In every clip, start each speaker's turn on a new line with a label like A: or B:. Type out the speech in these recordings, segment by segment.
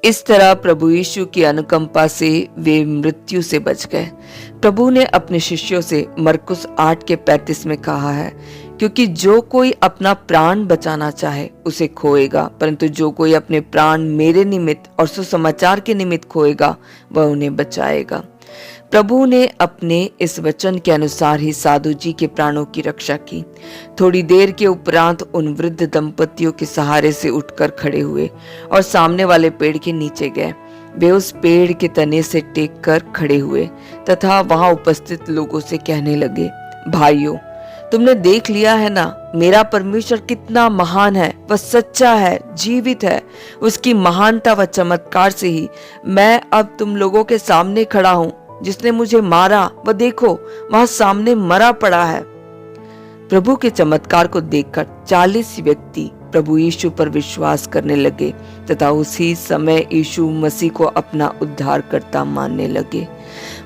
A: इस तरह प्रभु यीशु की अनुकंपा से वे मृत्यु से बच गए। प्रभु ने अपने शिष्यों से मरकुस 8:35 में कहा है, क्योंकि जो कोई अपना प्राण बचाना चाहे उसे खोएगा, परंतु जो कोई अपने प्राण मेरे निमित्त और सुसमाचार के निमित्त खोएगा वह उन्हें बचाएगा। प्रभु ने अपने इस वचन के अनुसार ही साधु जी के प्राणों की रक्षा की। थोड़ी देर के उपरांत उन वृद्ध दंपतियों के सहारे से उठकर खड़े हुए और सामने वाले पेड़ के नीचे गए। वे उस पेड़ के तने से टेक कर खड़े हुए तथा वहां उपस्थित लोगों से कहने लगे, भाइयों, तुमने देख लिया है ना, मेरा परमेश्वर कितना महान है, वह सच्चा है, जीवित है। उसकी महानता व चमत्कार से ही मैं अब तुम लोगों के सामने खड़ा हूं। जिसने मुझे मारा वह देखो वहां सामने मरा पड़ा है। प्रभु के चमत्कार को देखकर 40 व्यक्ति प्रभु यीशु पर विश्वास करने लगे तथा उसी समय यीशु मसीह को अपना उद्धारकर्ता मानने लगे।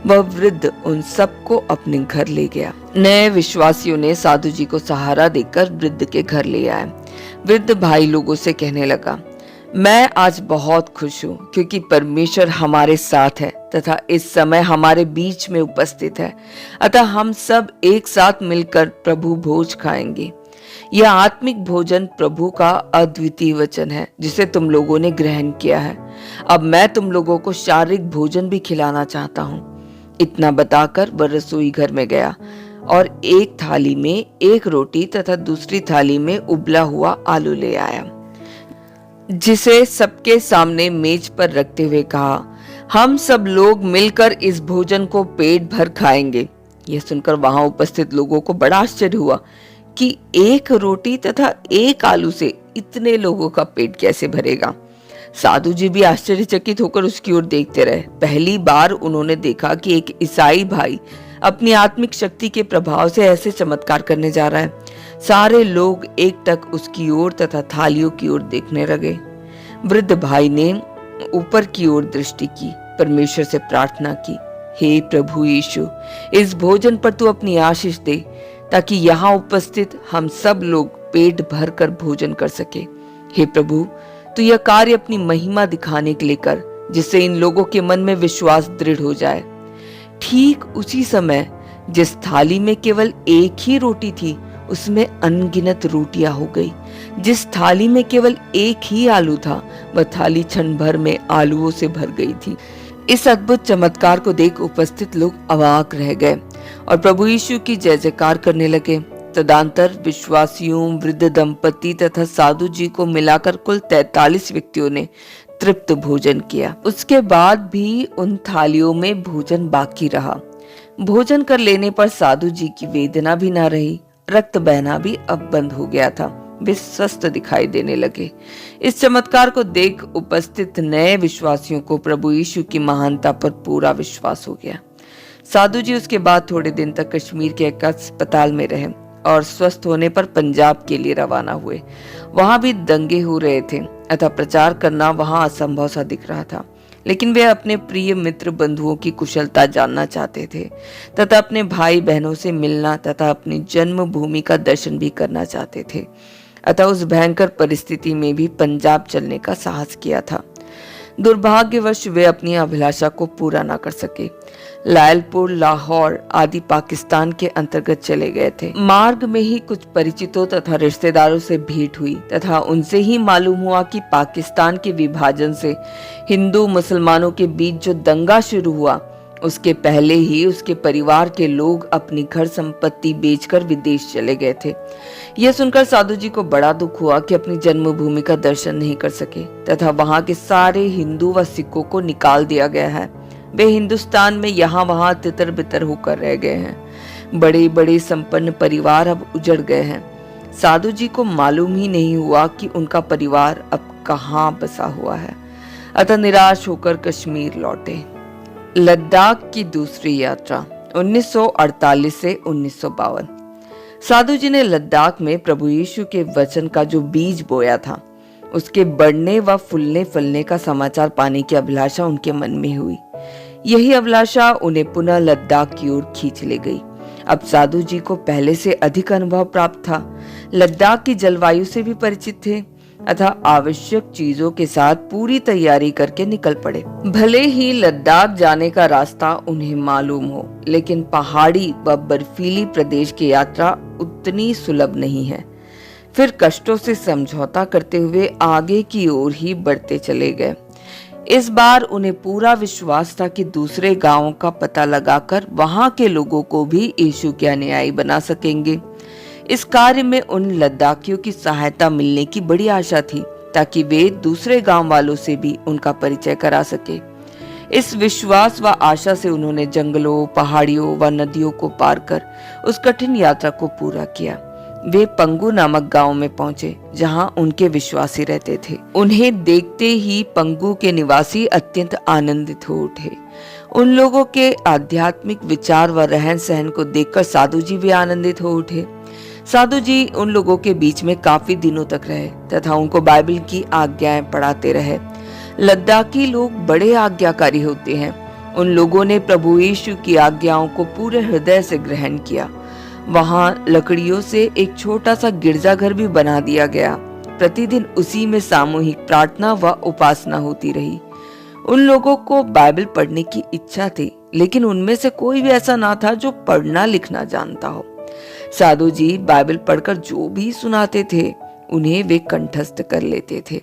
A: वह वृद्ध उन सबको अपने घर ले गया। नए विश्वासियों ने साधु जी को सहारा देकर वृद्ध के घर ले आए। वृद्ध भाई लोगों से कहने लगा, मैं आज बहुत खुश हूँ, क्योंकि परमेश्वर हमारे साथ है तथा इस समय हमारे बीच में उपस्थित है। अतः हम सब एक साथ मिलकर प्रभु भोज खाएंगे। यह आत्मिक भोजन प्रभु का अद्वितीय वचन है, जिसे तुम लोगों ने ग्रहण किया है। अब मैं तुम लोगों को शारीरिक भोजन भी खिलाना चाहता हूँ। इतना बताकर वह रसोई घर में गया और एक थाली में एक रोटी तथा दूसरी थाली में उबला हुआ आलू ले आया, जिसे सबके सामने मेज पर रखते हुए कहा, हम सब लोग मिलकर इस भोजन को पेट भर खाएंगे। यह सुनकर वहां उपस्थित लोगों को बड़ा आश्चर्य हुआ कि एक रोटी तथा एक आलू से इतने लोगों का पेट कैसे भरेगा। साधु जी भी आश्चर्यचकित होकर उसकी ओर देखते रहे। पहली बार उन्होंने देखा कि एक ईसाई भाई अपनी आत्मिक शक्ति के प्रभाव से ऐसे चमत्कार करने जा रहा है। सारे लोग एकटक उसकी ओर तथा थालियों की ओर देखने लगे। वृद्ध भाई ने ऊपर की ओर दृष्टि की, परमेश्वर से प्रार्थना की, हे प्रभु यीशु, इस भोजन पर तू अपनी आशीष दे, ताकि यहाँ उपस्थित हम सब लोग पेट भर कर भोजन कर सके। हे प्रभु, तू यह कार्य अपनी महिमा दिखाने के लिए कर, जिससे इन लोगों के मन में विश्वास दृढ़ हो जाए। ठीक उसी समय जिस थाली में केवल एक ही रोटी थी, उसमें अनगिनत रोटियां हो गई। जिस थाली में केवल एक ही आलू था, वह थाली क्षण भर में आलूओं से भर गई थी। इस अद्भुत चमत्कार को देख उपस्थित लोग अवाक रह गए और प्रभु यीशु की जय जयकार करने लगे। तदंतर विश्वासियों, वृद्ध दंपति तथा साधु जी को मिलाकर कुल 43 व्यक्तियों ने तृप्त भोजन किया। उसके बाद भी उन थालियों में भोजन बाकी रहा। भोजन कर लेने पर साधु जी की वेदना भी न रही, रक्त बहना भी अब बंद हो गया था। वे स्वस्थ दिखाई देने लगे। इस चमत्कार को देख उपस्थित नए विश्वासियों को प्रभु यीशु की महानता पर पूरा विश्वास हो गया। साधु जी उसके बाद थोड़े दिन तक कश्मीर के एक अस्पताल में रहे और स्वस्थ होने पर पंजाब के लिए रवाना हुए। वहां भी दंगे हो रहे थे, अतः प्रचार करना वहां असंभव सा दिख रहा था। लेकिन वे अपने प्रिय मित्र बंधुओं की कुशलता जानना चाहते थे तथा अपने भाई बहनों से मिलना तथा अपनी जन्मभूमि का दर्शन भी करना चाहते थे। अतः उस भयंकर परिस्थिति में भी पंजाब चलने का साहस किया था। दुर्भाग्यवश वे अपनी अभिलाषा को पूरा न कर सके। लायलपुर, लाहौर आदि पाकिस्तान के अंतर्गत चले गए थे। मार्ग में ही कुछ परिचितों तथा रिश्तेदारों से भेंट हुई तथा उनसे ही मालूम हुआ कि पाकिस्तान के विभाजन से हिंदू मुसलमानों के बीच जो दंगा शुरू हुआ, उसके पहले ही उसके परिवार के लोग अपनी घर संपत्ति बेचकर विदेश चले गए थे। यह सुनकर साधु जी को बड़ा दुख हुआ कि अपनी जन्मभूमि का दर्शन नहीं कर सके तथा वहां के सारे हिंदू व सिखों को निकाल दिया गया है। वे हिंदुस्तान में यहाँ वहां तितर बितर होकर रह गए हैं। बड़े बड़े संपन्न परिवार अब उजड़ गए हैं। साधु जी को मालूम ही नहीं हुआ कि उनका परिवार अब कहाँ बसा हुआ है। अतः निराश होकर कश्मीर लौटे। लद्दाख की दूसरी यात्रा 1948 से 1952। साधु जी ने लद्दाख में प्रभु यीशु के वचन का जो बीज बोया था, उसके बढ़ने व फूलने फलने का समाचार पाने की अभिलाषा उनके मन में हुई। यही अभिलाषा उन्हें पुनः लद्दाख की ओर खींच ले गई। अब साधु जी को पहले से अधिक अनुभव प्राप्त था। लद्दाख की जलवायु से भी परिचित थे। अतः आवश्यक चीजों के साथ पूरी तैयारी करके निकल पड़े। भले ही लद्दाख जाने का रास्ता उन्हें मालूम हो, लेकिन पहाड़ी व बर्फीली प्रदेश की यात्रा उतनी सुलभ नहीं है। फिर कष्टों से समझौता करते हुए आगे की ओर ही बढ़ते चले गए। इस बार उन्हें पूरा विश्वास था कि दूसरे गांवों का पता लगाकर वहां के लोगों को भी यीशु के अनुयायी बना सकेंगे। इस कार्य में उन लद्दाखियों की सहायता मिलने की बड़ी आशा थी, ताकि वे दूसरे गांव वालों से भी उनका परिचय करा सके। इस विश्वास व आशा से उन्होंने जंगलों, पहाड़ियों व नदियों को पार कर उस कठिन यात्रा को पूरा किया। वे पंगु नामक गांव में पहुंचे, जहां उनके विश्वासी रहते थे। उन्हें देखते ही पंगु के निवासी अत्यंत आनंदित हो उठे। उन लोगों के आध्यात्मिक विचार व रहन सहन को देखकर साधु जी भी आनंदित हो उठे। साधु जी उन लोगों के बीच में काफी दिनों तक रहे तथा उनको बाइबल की आज्ञाएं पढ़ाते रहे। लद्दाखी लोग बड़े आज्ञाकारी होते हैं। उन लोगों ने प्रभु यीशु की आज्ञाओं को पूरे हृदय से ग्रहण किया। वहां लकड़ियों से एक छोटा सा गिरजाघर भी बना दिया गया। प्रतिदिन उसी में सामूहिक प्रार्थना व उपासना होती रही। उन लोगों को बाइबल पढ़ने की इच्छा थी, लेकिन उनमें से कोई भी ऐसा ना था जो पढ़ना लिखना जानता हो। साधु जी बाइबल पढ़कर जो भी सुनाते थे, उन्हें वे कंठस्थ कर लेते थे।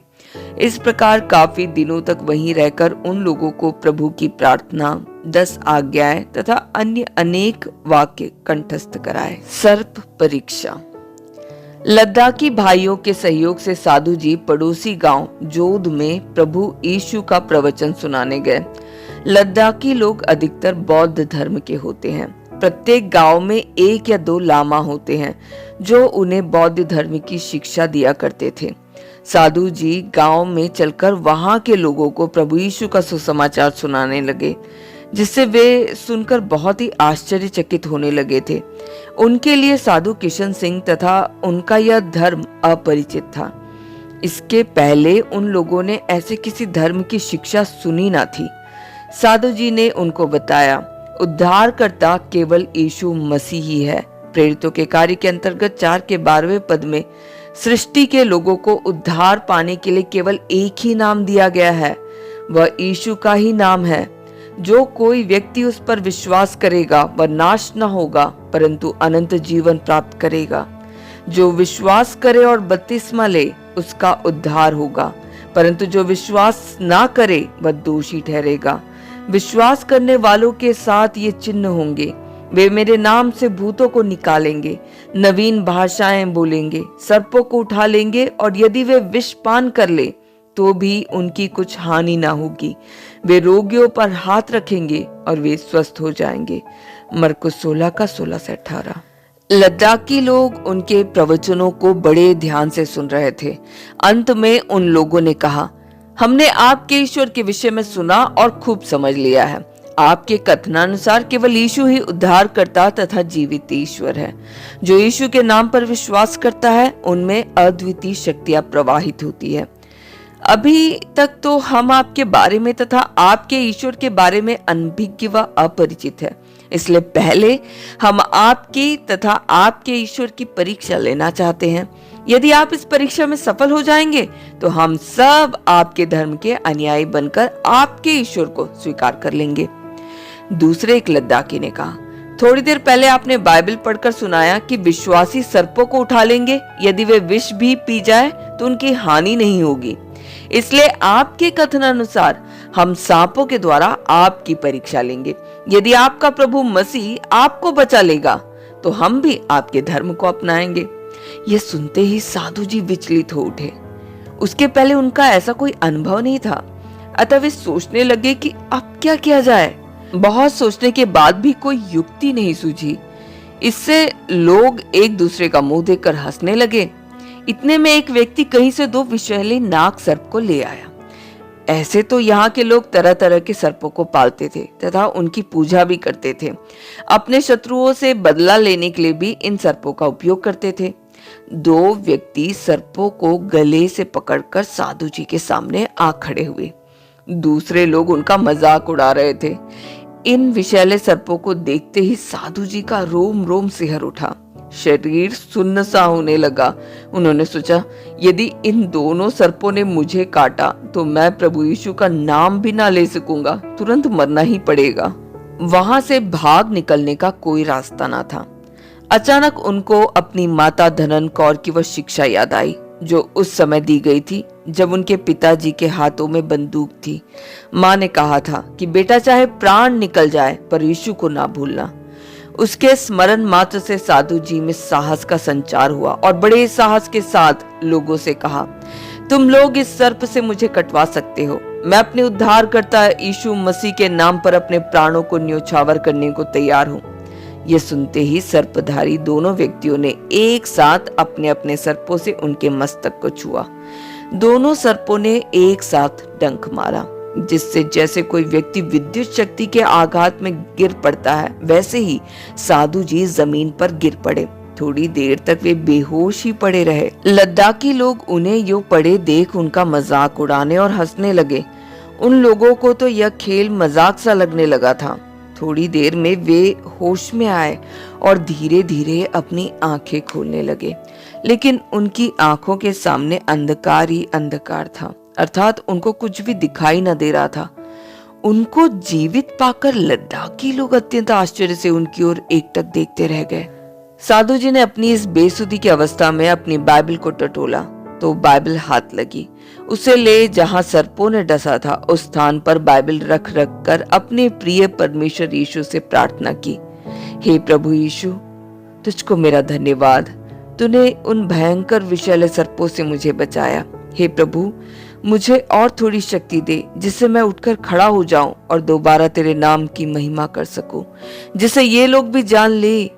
A: इस प्रकार काफी दिनों तक वहीं रहकर उन लोगों को प्रभु की प्रार्थना, 10 आज्ञाएं तथा अन्य अनेक वाक्य कंठस्थ कराए। सर्प परीक्षा। लद्दाखी भाइयों के सहयोग से साधु जी पड़ोसी गांव जोध में प्रभु यीशु का प्रवचन सुनाने गए। लद्दाखी लोग अधिकतर बौद्ध धर्म के होते हैं। प्रत्येक गांव में 1 या 2 लामा होते हैं जो उन्हें बौद्ध धर्म की शिक्षा दिया करते थे। साधु जी गांव में चलकर वहां के लोगों को प्रभु यीशु का सुसमाचार सुनाने लगे, जिससे वे सुनकर बहुत ही आश्चर्यचकित होने लगे थे। उनके लिए साधु किशन सिंह तथा उनका यह धर्म अपरिचित था। इसके पहले उन लोगों ने ऐसे किसी धर्म की शिक्षा सुनी ना थी। साधु जी ने उनको बताया, उद्धारकर्ता केवल यीशु मसीह ही है। प्रेरितों के कार्य के अंतर्गत 4 के 12वें पद में सृष्टि के लोगों को उद्धार पाने के लिए केवल एक ही नाम दिया गया है, वह यीशु का ही नाम है। जो कोई व्यक्ति उस पर विश्वास करेगा वह नाश न होगा, परंतु अनंत जीवन प्राप्त करेगा। जो विश्वास करे और बपतिस्मा ले, उसका उद्धार होगा, परंतु जो विश्वास ना करे वह दोषी ठहरेगा। विश्वास करने वालों के साथ ये चिन्ह होंगे, वे मेरे नाम से भूतों को निकालेंगे, नवीन भाषाएं बोलेंगे, सर्पों को उठा लेंगे, और यदि वे विष पान कर ले तो भी उनकी कुछ हानि ना होगी। वे रोगियों पर हाथ रखेंगे और वे स्वस्थ हो जाएंगे। मरकुस 16 का 16 से 18। लद्दाखी लोग उनके प्रवचनों को बड़े ध्यान से सुन रहे थे। अंत में उन लोगों ने कहा, हमने आपके ईश्वर के विषय में सुना और खूब समझ लिया है। आपके कथनानुसार केवल यीशु ही उद्धार करता तथा जीवित ईश्वर है। जो यीशु के नाम पर विश्वास करता है, उनमें अद्वितीय शक्तियां प्रवाहित होती है। अभी तक तो हम आपके बारे में तथा आपके ईश्वर के बारे में अनभिज्ञ व अपरिचित है, इसलिए पहले हम आपकी तथा आपके ईश्वर की परीक्षा लेना चाहते हैं। यदि आप इस परीक्षा में सफल हो जाएंगे तो हम सब आपके धर्म के अनुयायी बनकर आपके ईश्वर को स्वीकार कर लेंगे। दूसरे एक लद्दाखी ने कहा, थोड़ी देर पहले आपने बाइबल पढ़कर सुनाया कि विश्वासी सर्पों को उठा लेंगे, यदि वे विष भी पी जाए तो उनकी हानि नहीं होगी। इसलिए आपके कथनानुसार हम सांपों के द्वारा आपकी परीक्षा लेंगे। यदि आपका प्रभु मसीह आपको बचा लेगा तो हम भी आपके धर्म को अपनाएंगे। यह सुनते ही साधु जी विचलित हो उठे। उसके पहले उनका ऐसा कोई अनुभव नहीं था, अतः वे सोचने लगे कि अब क्या किया जाए। बहुत सोचने के बाद भी कोई युक्ति नहीं सूझी। इससे लोग एक दूसरे का मुंह देखकर हंसने लगे। इतने में एक व्यक्ति कहीं से 2 विषैले नाग सर्प को ले आया। ऐसे तो यहाँ के लोग तरह तरह के सर्पों को पालते थे तथा उनकी पूजा भी करते थे। अपने शत्रुओं से बदला लेने के लिए भी इन सर्पों का उपयोग करते थे। 2 व्यक्ति सर्पों को गले से पकड़कर साधु जी के सामने आ खड़े हुए। दूसरे लोग उनका मजाक उड़ा रहे थे। इन विषैले सर्पों को देखते ही साधु जी का रोम रोम सिहर उठा। शरीर सुन्न सा होने लगा। उन्होंने सोचा, यदि इन दोनों सर्पों ने मुझे काटा तो मैं प्रभु यीशु का नाम भी ना ले सकूंगा, तुरंत मरना ही पड़ेगा। वहां से भाग निकलने का कोई रास्ता ना था। अचानक उनको अपनी माता धनन कौर की वह शिक्षा याद आई जो उस समय दी गई थी जब उनके पिताजी के हाथों में बंदूक थी। माँ ने कहा था कि बेटा चाहे प्राण निकल जाए पर यीशु को ना भूलना। उसके स्मरण मात्र से साधु जी में साहस का संचार हुआ और बड़े साहस के साथ लोगों से कहा, तुम लोग इस सर्प से मुझे कटवा सकते हो, मैं अपने उद्धारकर्ता यीशु मसीह के नाम पर अपने प्राणों को न्योछावर करने को तैयार हूँ। ये सुनते ही सर्पधारी दोनों व्यक्तियों ने एक साथ अपने अपने सर्पों से उनके मस्तक को छुआ। दोनों सर्पों ने एक साथ डंक मारा, जिससे जैसे कोई व्यक्ति विद्युत शक्ति के आघात में गिर पड़ता है, वैसे ही साधु जी जमीन पर गिर पड़े। थोड़ी देर तक वे बेहोश ही पड़े रहे। लद्दाखी लोग उन्हें यूं पड़े देख उनका मजाक उड़ाने और हंसने लगे। उन लोगों को तो यह खेल मजाक सा लगने लगा था। थोड़ी देर में वे होश में आए और धीरे धीरे अपनी आंखें खोलने लगे, लेकिन उनकी आंखों के सामने अंधकार ही अंधकार था, अर्थात उनको कुछ भी दिखाई न दे रहा था। उनको जीवित पाकर लद्दाखी लोग अत्यंत आश्चर्य से उनकी ओर एकटक देखते रह गए। साधु जी ने अपनी इस बेसुधी की अवस्था में अपनी बाइबल को टटोला तो बाइबल हाथ लगी। उसे ले जहां सर्पों ने डसा था उस स्थान पर बाइबल रख रख कर अपने प्रिय परमेश्वर यीशु से प्रार्थना की, हे प्रभु यीशु, तुझको मेरा धन्यवाद, तूने उन भयंकर विषैले सर्पों से मुझे बचाया। हे प्रभु, मुझे और थोड़ी शक्ति दे जिससे मैं उठकर खड़ा हो जाऊं और दोबारा तेरे नाम की महिमा कर सकूं, जिससे ये लोग भी जान ले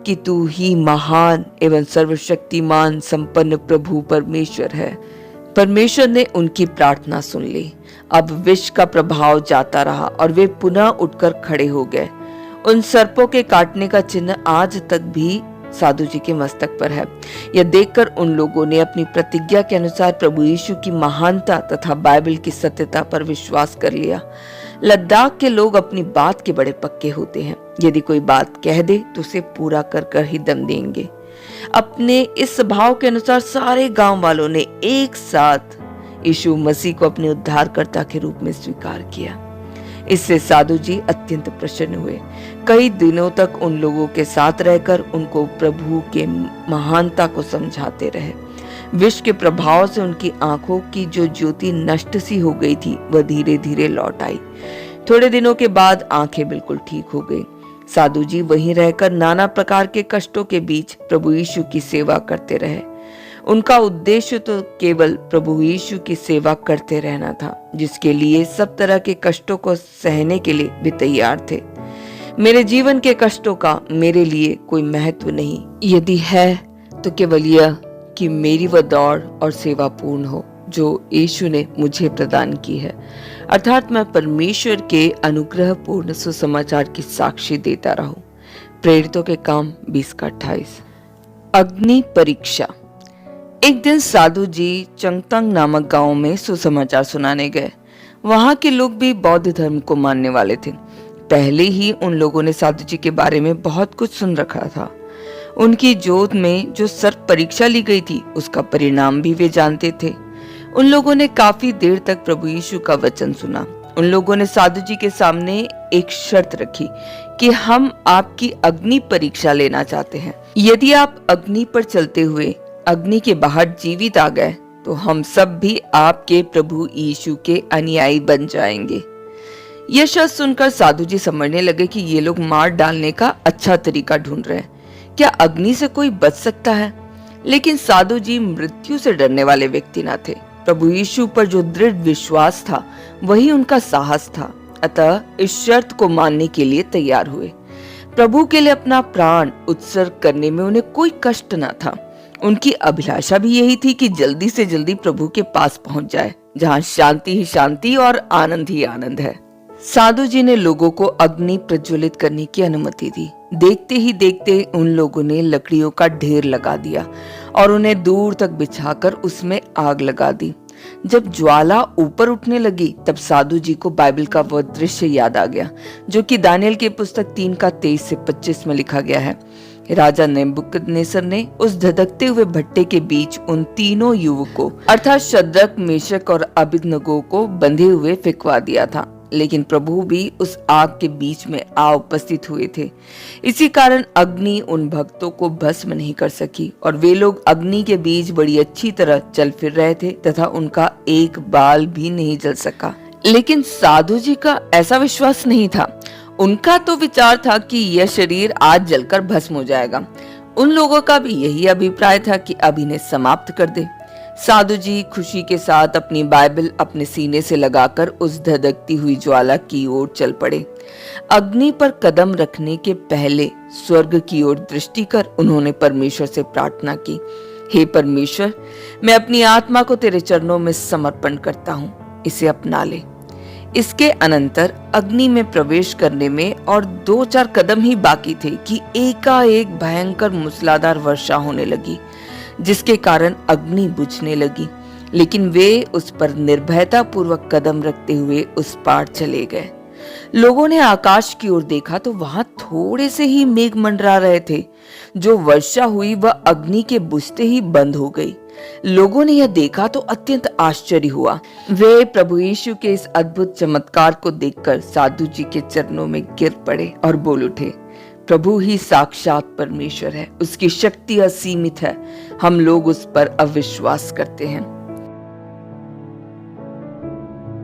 A: कि तू ही महान एवं सर्वशक्तिमान संपन्न प्रभु परमेश्वर है। परमेश्वर ने उनकी प्रार्थना सुन ली। अब विष का प्रभाव जाता रहा और वे पुनः उठकर खड़े हो गए। उन सर्पों के काटने का चिन्ह आज तक भी साधु जी के मस्तक पर है। यह देखकर उन लोगों ने अपनी प्रतिज्ञा के अनुसार प्रभु यीशु की महानता तथा बाइबल की सत्यता पर विश्वास कर लिया। लद्दाख के लोग अपनी बात के बड़े पक्के होते हैं। यदि कोई बात कह दे तो उसे पूरा कर कर ही दम देंगे। अपने इस स्वभाव के अनुसार सारे गांव वालों ने एक साथ यीशु मसीह को अपने उद्धारकर्ता के रूप में स्वीकार किया। इससे साधु जी अत्यंत प्रसन्न हुए। कई दिनों तक उन लोगों के साथ रहकर उनको प्रभु के महानता को समझाते रहे। विष के प्रभाव से उनकी आंखों की जो ज्योति नष्ट सी हो गई थी वह धीरे धीरे लौट आई। थोड़े दिनों के बाद आंखें बिल्कुल ठीक हो गई। साधु जी वहीं रहकर नाना प्रकार के कष्टों के बीच प्रभु यीशु की सेवा करते रहे। उनका उद्देश्य तो केवल प्रभु यीशु की सेवा करते रहना था, जिसके लिए सब तरह के कष्टों को सहने के लिए भी तैयार थे। मेरे जीवन के कष्टों का मेरे लिए कोई महत्व नहीं, यदि है तो केवल यह कि मेरी वह दौड़ और सेवा पूर्ण हो जो यीशु ने मुझे प्रदान की है, अर्थात मैं परमेश्वर के अनुग्रह पूर्ण सुसमाचार की साक्षी देता रहूं। प्रेरितों के काम 20:28। अग्नि परीक्षा। एक दिन साधु जी चंगतंग नामक गांव में सुसमाचार सुनाने गए। वहां के लोग भी बौद्ध धर्म को मानने वाले थे। पहले ही उन लोगों ने साधु जी के बारे में बहुत कुछ सुन रखा था। उनकी जोत में जो सर्प परीक्षा ली गई थी उसका परिणाम भी वे जानते थे। उन लोगों ने काफी देर तक प्रभु यीशु का वचन सुना। उन लोगों ने साधु जी के सामने एक शर्त रखी कि हम आपकी अग्नि परीक्षा लेना चाहते हैं। यदि आप अग्नि पर चलते हुए अग्नि के बाहर जीवित आ गए तो हम सब भी आपके प्रभु यीशु के अनुयायी बन जाएंगे। यह शब्द सुनकर साधु जी समझने लगे कि ये लोग मार डालने का अच्छा तरीका ढूंढ रहे हैं। क्या अग्नि से कोई बच सकता है? लेकिन साधु जी मृत्यु से डरने वाले व्यक्ति न थे। प्रभु यीशु पर जो दृढ़ विश्वास था वही उनका साहस था। अतः इस शर्त को मानने के लिए तैयार हुए। प्रभु के लिए अपना प्राण उत्सर्ग करने में उन्हें कोई कष्ट न था। उनकी अभिलाषा भी यही थी कि जल्दी से जल्दी प्रभु के पास पहुंच जाए, जहां शांति ही शांति और आनंद ही आनंद है। साधु जी ने लोगों को अग्नि प्रज्वलित करने की अनुमति दी। देखते ही देखते उन लोगों ने लकड़ियों का ढेर लगा दिया और उन्हें दूर तक बिछाकर उसमें आग लगा दी। जब ज्वाला ऊपर उठने लगी तब साधु जी को बाइबल का वह दृश्य याद आ गया जो कि दानियल की पुस्तक 3:23 से 25 में लिखा गया है। राजा नेबुकदनेस्सर ने उस धधकते हुए भट्टे के बीच उन तीनों युवकों अर्थात शद्रक, मेशक और अबेदनगो को बंधे हुए फेंकवा दिया था, लेकिन प्रभु भी उस आग के बीच में आ उपस्थित हुए थे। इसी कारण अग्नि उन भक्तों को भस्म नहीं कर सकी और वे लोग अग्नि के बीच बड़ी अच्छी तरह चल फिर रहे थे तथा उनका एक बाल भी नहीं जल सका। लेकिन साधु जी का ऐसा विश्वास नहीं था। उनका तो विचार था कि यह शरीर आज जलकर भस्म हो जाएगा। उन लोगों का भी यही अभिप्राय था कि अब इन्हें समाप्त कर दे। साधु जी खुशी के साथ अपनी बाइबल अपने सीने से लगाकर उस धधकती हुई ज्वाला की ओर चल पड़े। अग्नि पर कदम रखने के पहले स्वर्ग की ओर दृष्टि कर उन्होंने परमेश्वर से प्रार्थना की, हे परमेश्वर, मैं अपनी आत्मा को तेरे चरणों में समर्पण करता हूँ, इसे अपना ले। इसके अनंतर अग्नि में प्रवेश करने में और 2-4 कदम ही बाकी थे कि एकाएक भयंकर मूसलाधार वर्षा होने लगी, जिसके कारण अग्नि बुझने लगी। लेकिन वे उस पर निर्भयता पूर्वक कदम रखते हुए उस पार चले गए। लोगों ने आकाश की ओर देखा तो वहां थोड़े से ही मेघ मंडरा रहे थे। जो वर्षा हुई वह अग्नि के बुझते ही बंद हो गई। लोगों ने यह देखा तो अत्यंत आश्चर्य हुआ। वे प्रभु यीशु के इस अद्भुत चमत्कार को देखकर साधु जी के चरणों में गिर पड़े और बोल उठे, प्रभु ही साक्षात परमेश्वर है, उसकी शक्ति असीमित है, हम लोग उस पर अविश्वास करते हैं।